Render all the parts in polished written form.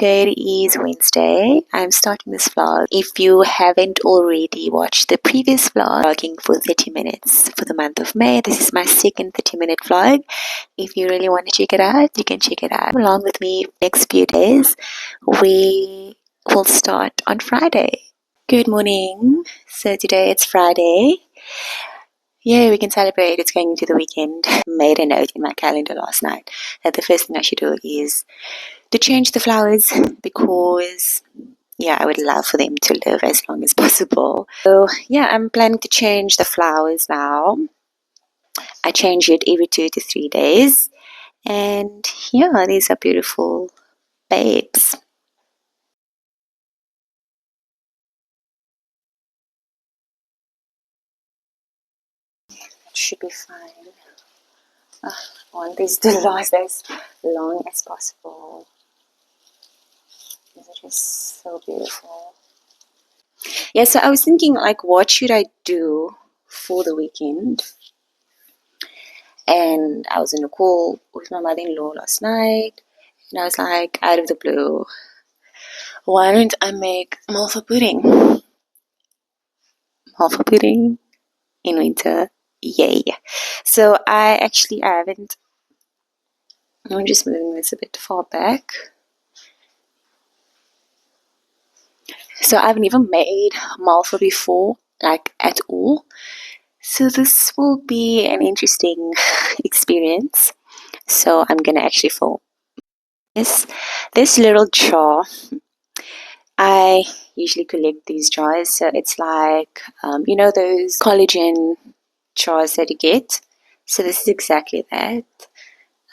Today is Wednesday. I'm starting this vlog. If you haven't already watched the previous vlog, vlogging for 30 minutes for the month of May, this is my second 30-minute vlog. If you really want to check it out, you can check it out. Along with me next few days, we will start on Friday. Good morning. So today it's Friday. Yeah, we can celebrate. It's going into the weekend. I made a note in my calendar last night that the first thing I should do is to change the flowers because, yeah, I would love for them to live as long as possible. So, yeah, I'm planning to change the flowers now. I change it every 2 to 3 days. And, yeah, these are beautiful babes. It should be fine. I want this to last as long as possible. These are just so beautiful. Yeah, so I was thinking, like, what should I do for the weekend? And I was in a call with my mother-in-law last night, and I was like, out of the blue, why don't I make malva pudding? Malva pudding in winter, yay! So I haven't. I'm just moving this a bit far back. So I've never made malva before, like at all. So this will be an interesting experience. So I'm gonna actually film this little jar. I usually collect these jars, so it's like you know those collagen jars that you get. So this is exactly that.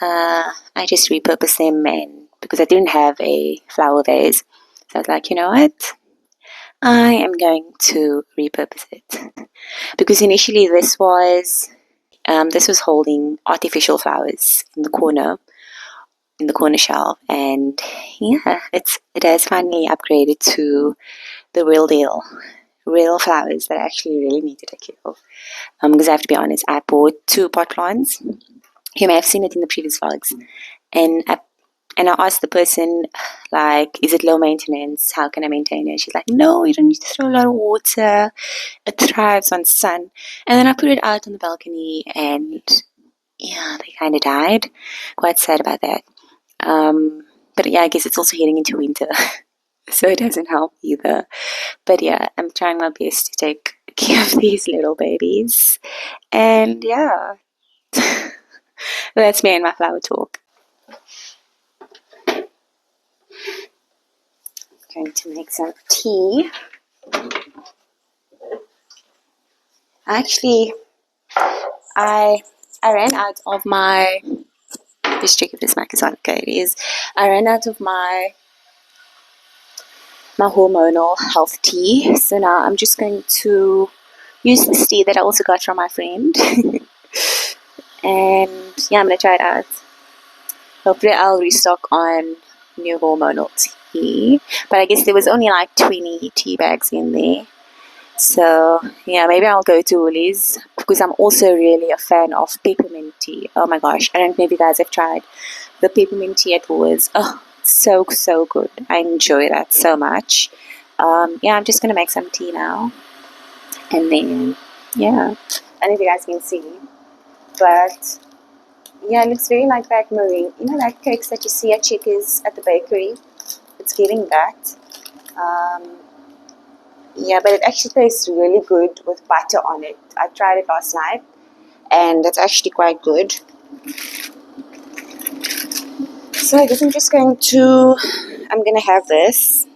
I just repurpose them, and because I didn't have a flower vase, so I was like, you know what? I am going to repurpose it because initially this was holding artificial flowers in the corner shelf, and yeah, it has finally upgraded to the real deal, real flowers that I actually really need to take care of. Because I have to be honest, I bought 2 pot plants. You may have seen it in the previous vlogs, and I asked the person, like, is it low maintenance? How can I maintain it? She's like, no, you don't need to throw a lot of water. It thrives on sun. And then I put it out on the balcony, and yeah, they kind of died. Quite sad about that. But yeah, I guess it's also heading into winter, so it doesn't help either. But yeah, I'm trying my best to take care of these little babies. And yeah, that's me and my flower talk. I'm going to make some tea. Actually, I ran out of my. Just check if this mic is on. Okay, it is. I ran out of my hormonal health tea, so now I'm just going to use this tea that I also got from my friend. And yeah, I'm gonna try it out. Hopefully I'll restock on new hormonal tea, but I guess there was only like 20 tea bags in there, so yeah, maybe I'll go to Woolies because I'm also really a fan of peppermint tea. Oh my gosh, I don't know if you guys have tried the peppermint tea at Woolies. Oh, so good. I enjoy that so much. Yeah, I'm just gonna make some tea now, and then yeah, I don't know if you guys can see, but yeah, it looks very like that meringue. You know, like cakes that you see at Checkers at the bakery. It's giving that. Yeah, but it actually tastes really good with butter on it. I tried it last night, and it's actually quite good. So I guess I'm gonna have this.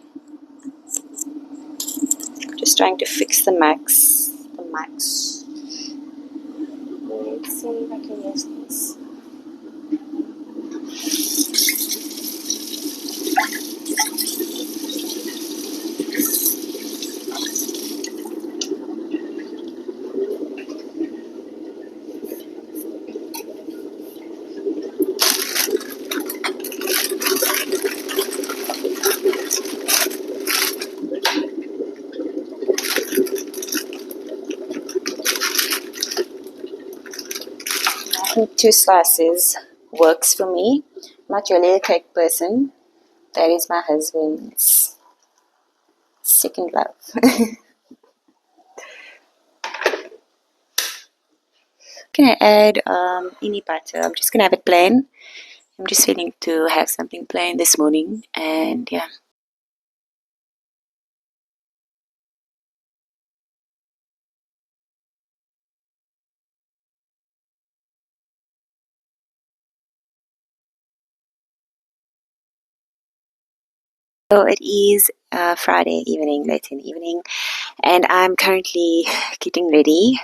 Just trying to fix the max. Let's see if I can use this. I think 2 slices works for me. I'm not really a cake person, That is my husband's second love. Can I add any butter? I'm just gonna have it plain. I'm just feeling to have something plain this morning, and yeah. So it is Friday evening, late in the evening, and I'm currently getting ready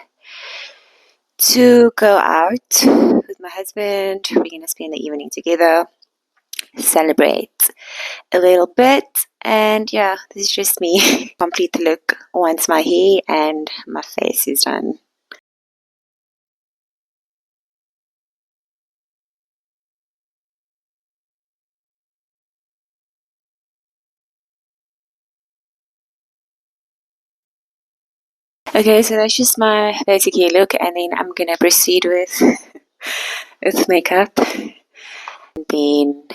to go out with my husband. We're gonna spend the evening together, celebrate a little bit, and yeah, this is just me. Complete the look once my hair and my face is done. Okay, so that's just my basic hair look, and then I'm gonna proceed with makeup, and then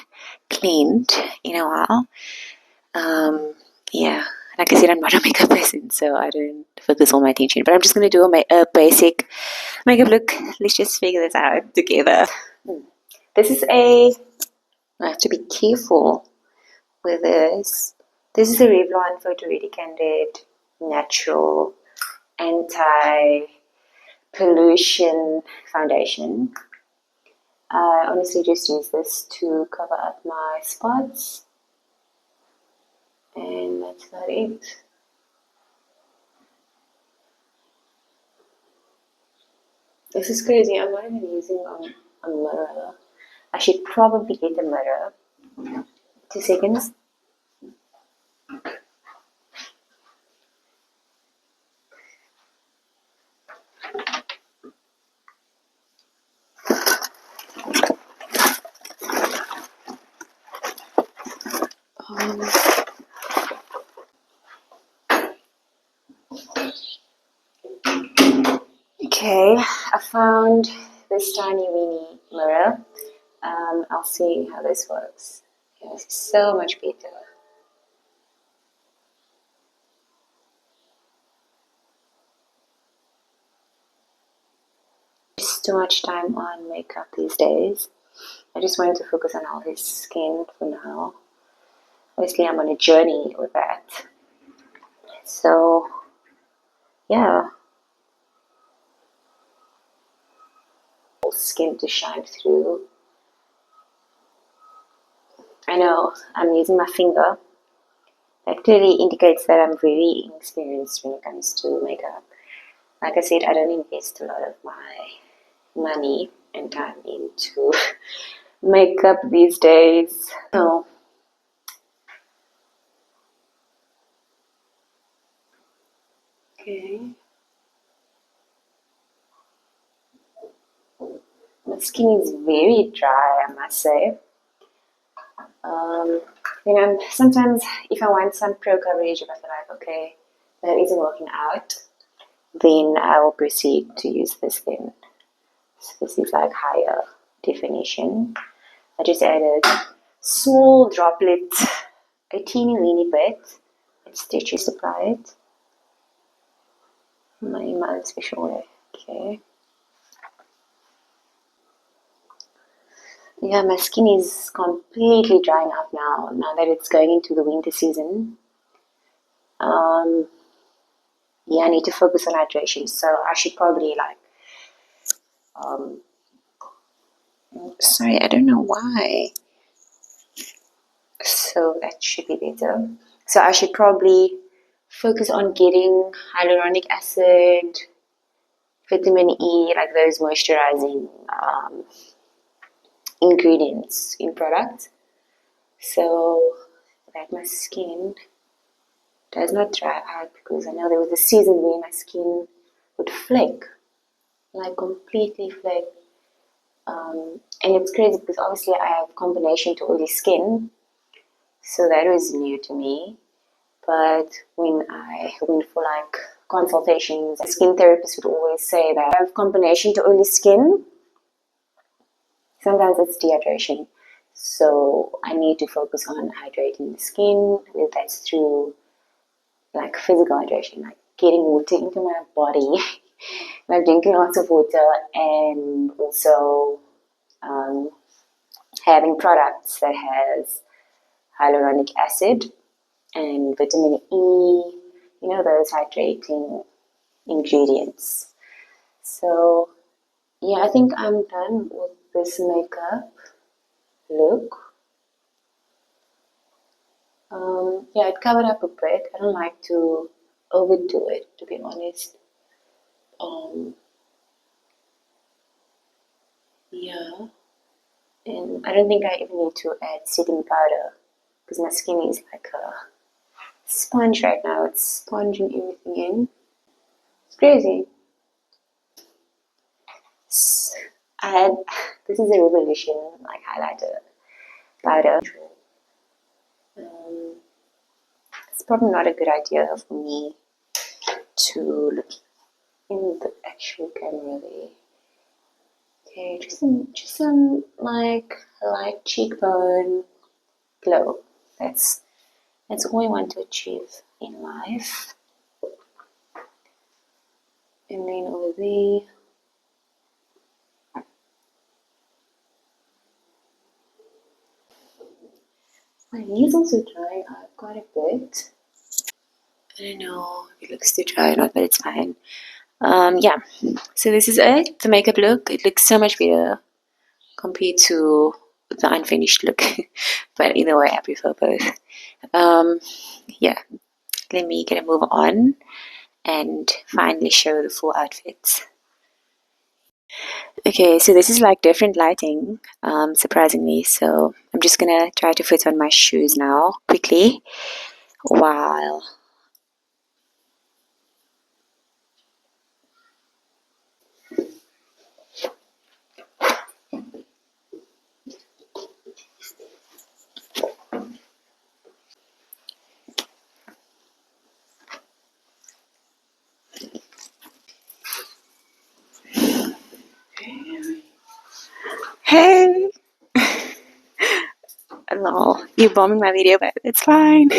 cleaned in a while. Um, yeah, like I said, I'm not a makeup person, so I don't focus all my attention. But I'm just gonna do a basic makeup look. Let's just figure this out together. This is I have to be careful with this. This is a Revlon Photo Ready Candid Natural Anti-Pollution Foundation. I honestly just use this to cover up my spots, and that's about it. This is crazy. I'm not even using a mirror. I should probably get a mirror. 2 seconds. Um, okay, I found this tiny mini mirror. I'll see how this works. Yeah, this is so much better. Just too much time on makeup these days. I just wanted to focus on all his skin for now. Obviously, I'm on a journey with that. So, yeah, skin to shine through. I know I'm using my finger. That clearly indicates that I'm very inexperienced when it comes to makeup. Like I said, I don't invest a lot of my money and time into makeup these days. So, okay. My skin is very dry, I must say. Sometimes if I want some pro coverage, if I feel like, okay, that isn't working out, then I will proceed to use this thin. So this is like higher definition. I just added small droplet, a teeny weeny bit. It's just apply it. My special way. Okay. Yeah, my skin is completely drying up now that it's going into the winter season. Yeah, I need to focus on hydration, so I should probably sorry, I don't know why. So that should be better. So I should probably focus on getting hyaluronic acid, vitamin E, like those moisturizing ingredients in products, so that my skin does not dry out, because I know there was a season where my skin would flake, like completely flake. And it's crazy because obviously I have combination to oily skin, so that was new to me. But when I went for like consultations, a skin therapist would always say that I have combination to oily skin. Sometimes it's dehydration. So I need to focus on hydrating the skin, whether that's through like physical hydration, like getting water into my body, like drinking lots of water, and also um, having products that has hyaluronic acid and vitamin E, you know, those hydrating ingredients. So yeah, I think I'm done with this makeup look. Yeah, it covered up a bit. I don't like to overdo it, to be honest. Um, yeah, and I don't think I even need to add setting powder because my skin is like a sponge right now. It's sponging everything in. It's crazy. I had this is a revolution like highlighter powder. Um, it's probably not a good idea for me to look in the actual camera there. Okay, just some like light cheekbone glow. That's all I want to achieve in life. And then over there, my knees also drying out quite a bit. I don't know if it looks too dry or not, but it's fine. Yeah. So this is it. The makeup look. It looks so much better compared to the unfinished look. But either way, I prefer both. Yeah. Let me get a move on and finally show the full outfits. Okay, so this is like different lighting, surprisingly. So I'm just gonna try to fit on my shoes now quickly while. Hey! No, you're bombing my video, but it's fine.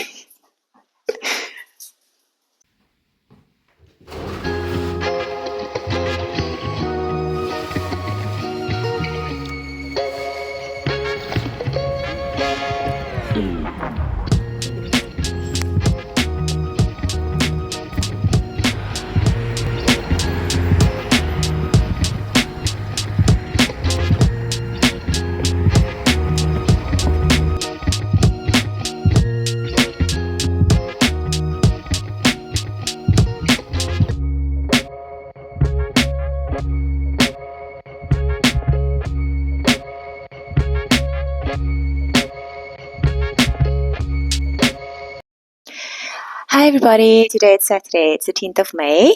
Hi everybody, today it's Saturday, it's the 10th of May.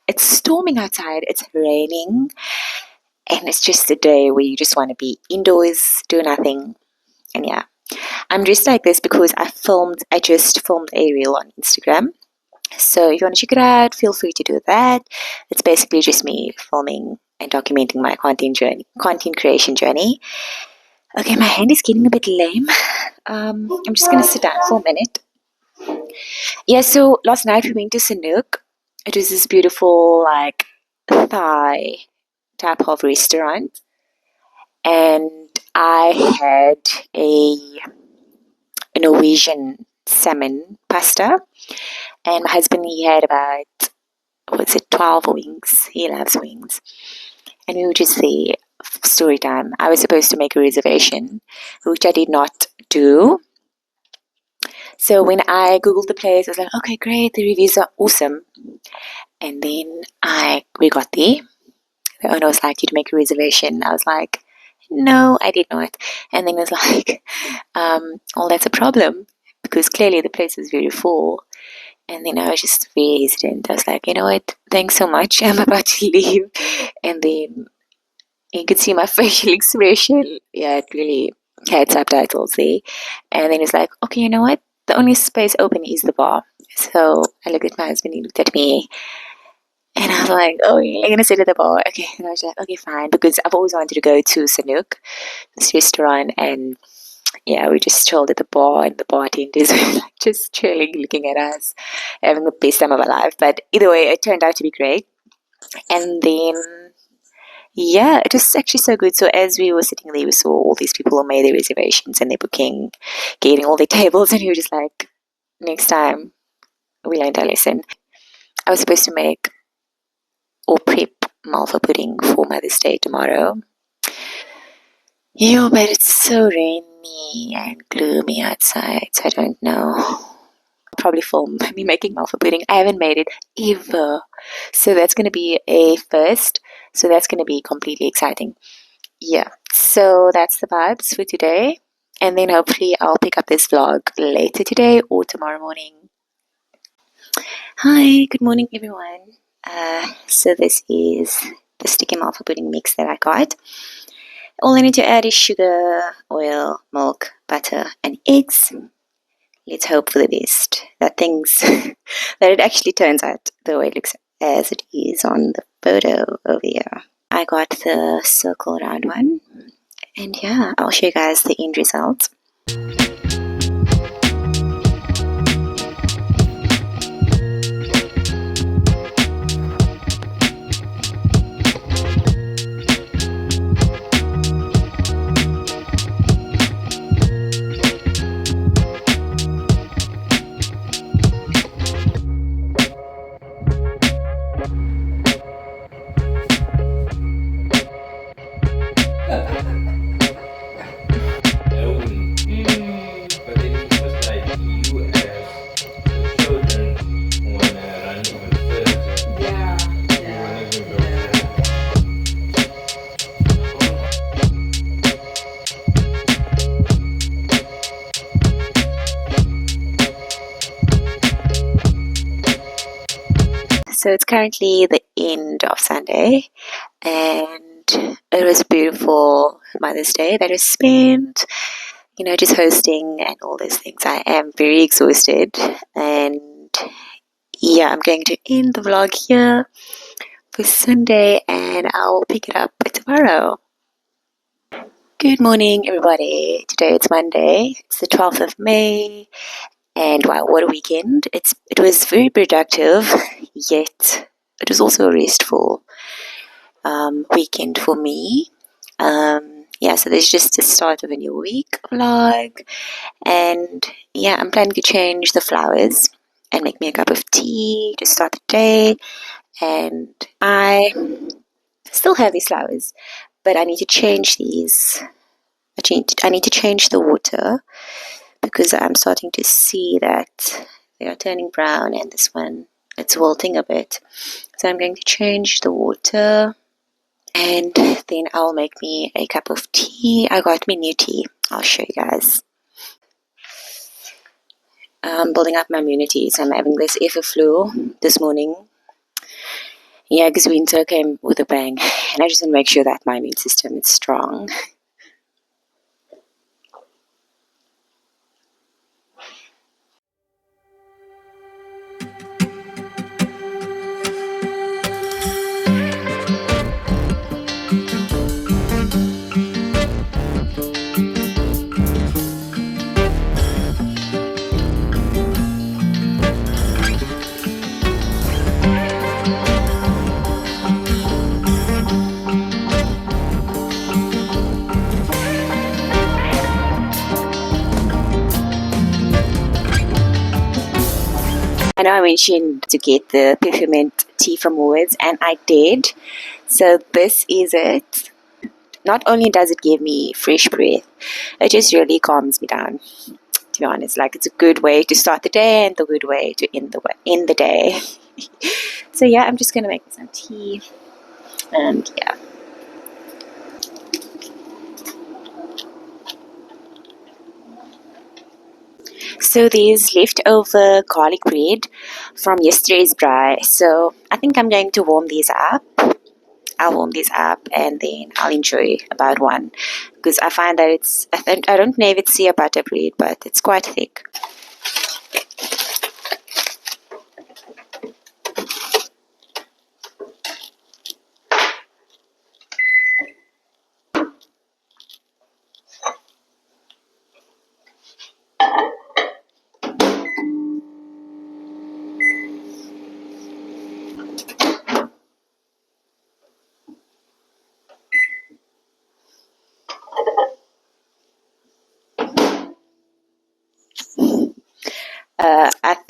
It's storming outside, it's raining, and it's just a day where you just want to be indoors, do nothing. And yeah, I'm dressed like this because I just filmed a reel on Instagram. So if you want to check it out, feel free to do that. It's basically just me filming and documenting my content creation journey. Okay, my hand is getting a bit lame. I'm just gonna sit down for a minute. Yeah, so last night we went to Sanook. It was this beautiful, like, Thai type of restaurant. And I had a Norwegian salmon pasta. And my husband, he had about, what's it, 12 wings. He loves wings. And we were just there for story time. I was supposed to make a reservation, which I did not do. So when I googled the place, I was like, okay, great, the reviews are awesome. And then we got there. The owner was like, you'd make a reservation. I was like, no, I did not. And then it was like, well, that's a problem because clearly the place was very full. And then I was just very hesitant. I was like, you know what, thanks so much. I'm about to leave. And then you could see my facial expression. Yeah, it really had subtitles there. And then it's like, okay, you know what? The only space open is the bar. So I looked at my husband, he looked at me, And I was like, oh, I'm gonna sit at the bar. Okay. And I was like, okay, fine. Because I've always wanted to go to Sanook, this restaurant, and yeah, we just chilled at the bar, and the bartenders were like just chilling, looking at us, having the best time of our life. But either way, it turned out to be great. And then, yeah, it was actually so good. So as we were sitting there, we saw all these people who made their reservations and they're booking, getting all their tables, and we were just like, next time we learned our lesson. I was supposed to make or prep malva pudding for Mother's Day tomorrow. Yeah, but it's so rainy and gloomy outside, so I don't know. I'll probably film me making malva pudding. I haven't made it ever, so that's going to be a first. So that's going to be completely exciting. Yeah, so that's the vibes for today. And then hopefully I'll pick up this vlog later today or tomorrow morning. Hi, good morning everyone. So this is the sticky malva pudding mix that I got. All I need to add is sugar, oil, milk, butter, and eggs. Let's hope for the best. That it actually turns out the way it looks as it is on the photo over here. I got the circle round one. And yeah, I'll show you guys the end result. So it's currently the end of Sunday, and it was a beautiful Mother's Day that was spent, just hosting and all those things. I am very exhausted, and yeah, I'm going to end the vlog here for Sunday, and I'll pick it up tomorrow. Good morning, everybody. Today it's Monday. It's the 12th of May. And wow, what a weekend. It was very productive, yet it was also a restful weekend for me. Yeah, so there's just the start of a new week vlog. And yeah, I'm planning to change the flowers and make me a cup of tea to start the day. And I still have these flowers, but I need to change these. I need to change the water, because I'm starting to see that they are turning brown, and this one, it's wilting a bit. So I'm going to change the water, and then I'll make me a cup of tea. I got me new tea. I'll show you guys. I'm building up my immunity, so I'm having this flu this morning. Yeah, because winter came with a bang, and I just want to make sure that my immune system is strong. I know I mentioned to get the peppermint tea from Woolworths, and I did. So this is it. Not only does it give me fresh breath, it just really calms me down, to be honest. Like, it's a good way to start the day and a good way to end the day. So yeah, I'm just going to make some tea, and yeah. So there's leftover garlic bread from yesterday's braai. So I think I'm going to warm these up. I'll warm these up, and then I'll enjoy about one, because I find that I don't know if it's sea butter bread, but it's quite thick.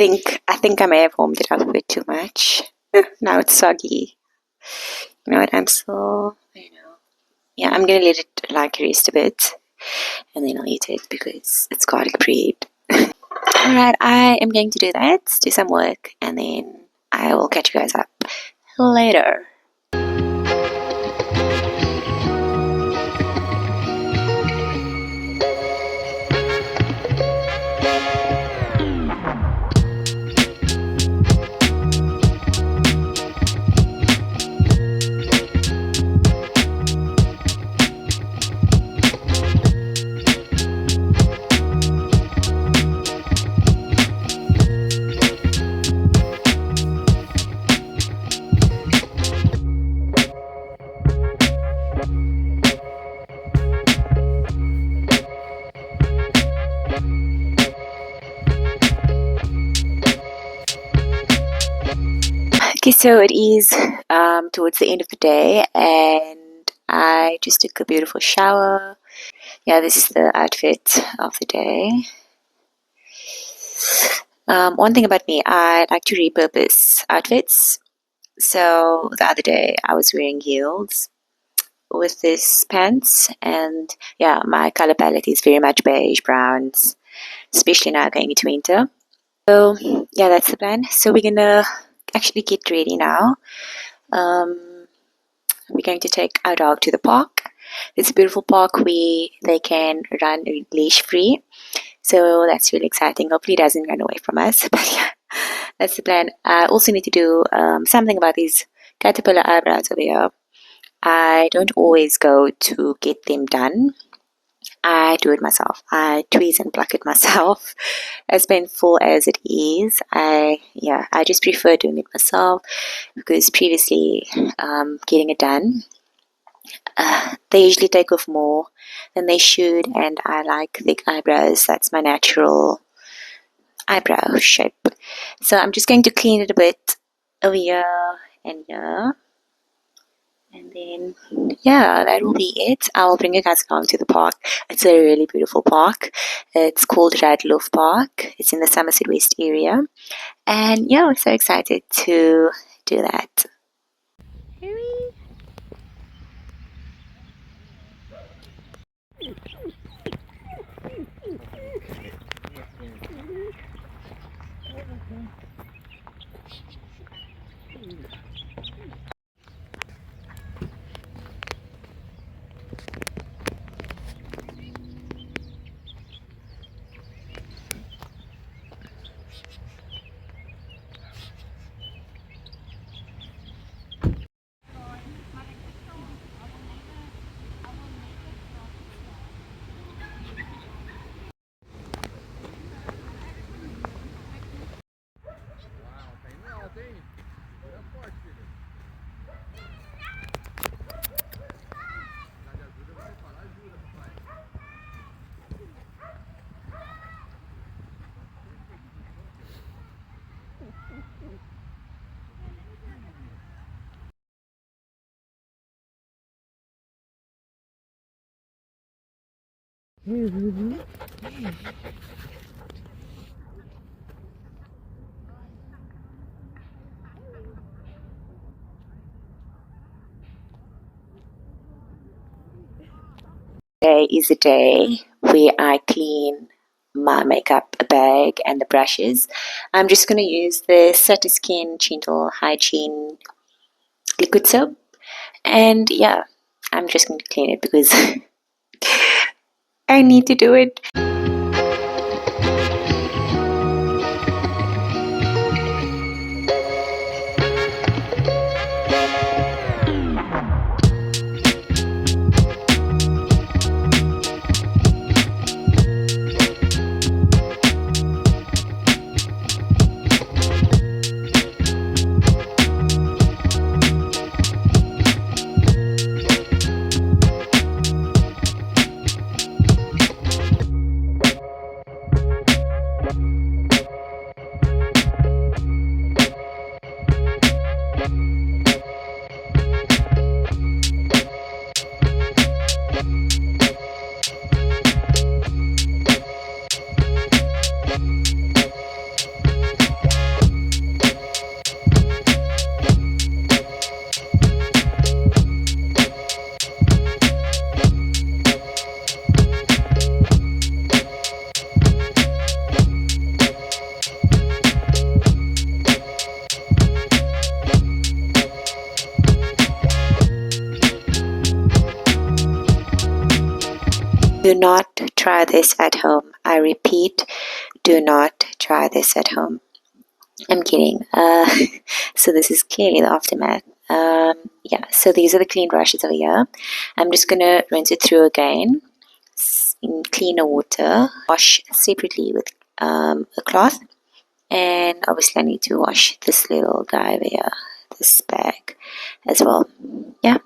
think I may have warmed it up a bit too much. Now it's soggy. You know what? Yeah, I'm gonna let it like rest a bit, and then I'll eat it because it's garlic bread. Alright, I am going to do that, do some work, and then I will catch you guys up later. Okay, so it is towards the end of the day, and I just took a beautiful shower. Yeah, this is the outfit of the day. One thing about me, I like to repurpose outfits. So the other day I was wearing heels with this pants, and yeah, my color palette is very much beige browns, especially now going into winter. So yeah, that's the plan. So we're gonna actually get ready now. We're going to take our dog to the park. It's a beautiful park where they can run leash free. So that's really exciting. Hopefully it doesn't run away from us. But yeah, that's the plan. I also need to do something about these caterpillar eyebrows over here. I don't always go to get them done. I do it myself. I tweeze and pluck it myself. As painful as it is, I just prefer doing it myself because previously getting it done, they usually take off more than they should, and I like thick eyebrows. That's my natural eyebrow shape. So I'm just going to clean it a bit over here and here. And then, yeah, that will be it. I'll bring you guys along to the park. It's a really beautiful park. It's called Radloff Park. It's in the Somerset West area. And yeah, we're so excited to do that. Harry? Today is a day where I clean my makeup bag and the brushes. I'm just going to use the Skin Gentle Hygiene liquid soap, and yeah, I'm just going to clean it because I need to do it. Do not try this at home. I repeat, do not try this at home. I'm kidding. So this is clearly the aftermath. Yeah, so these are the clean brushes over here. I'm just going to rinse it through again in cleaner water. Wash separately with a cloth. And obviously I need to wash this little guy over here, this bag as well. Yeah.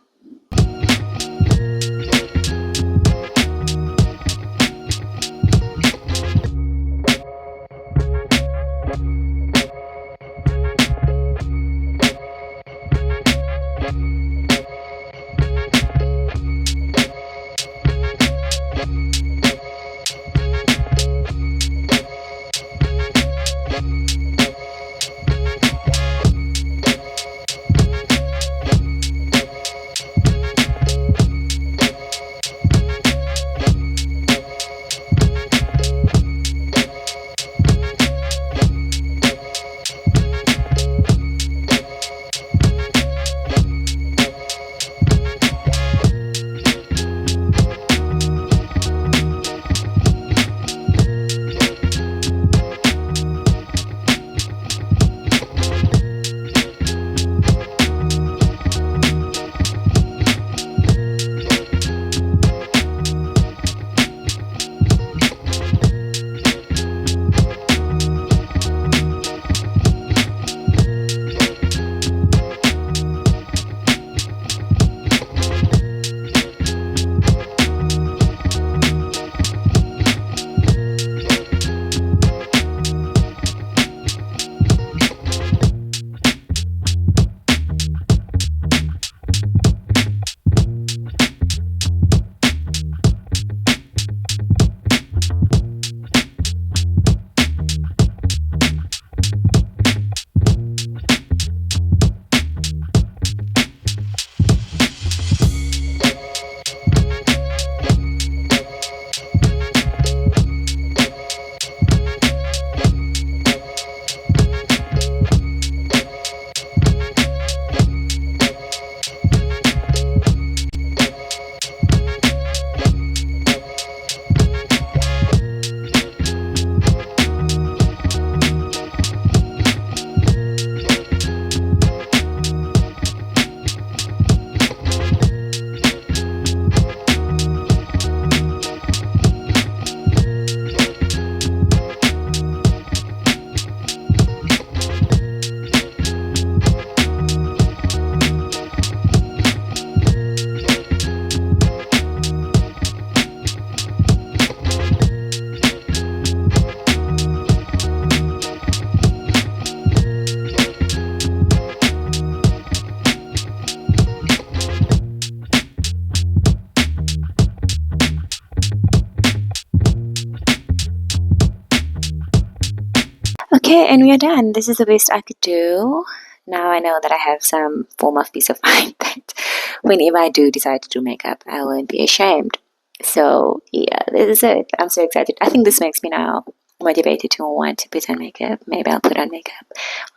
Okay, and we are done. This is the best I could do. Now I know that I have some form of peace of mind that whenever I do decide to do makeup, I won't be ashamed. So yeah, this is it. I'm so excited. I think this makes me now motivated to want to put on makeup. Maybe I'll put on makeup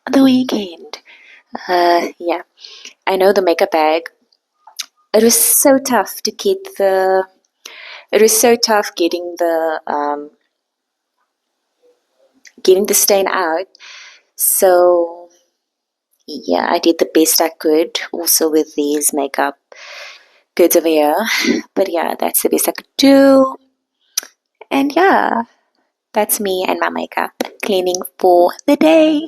on the weekend. Yeah, I know the makeup bag. It was so tough to get the. It was so tough getting the stain out. So yeah, I did the best I could also with these makeup goods over here. But yeah, that's the best I could do. And yeah, that's me and my makeup cleaning for the day.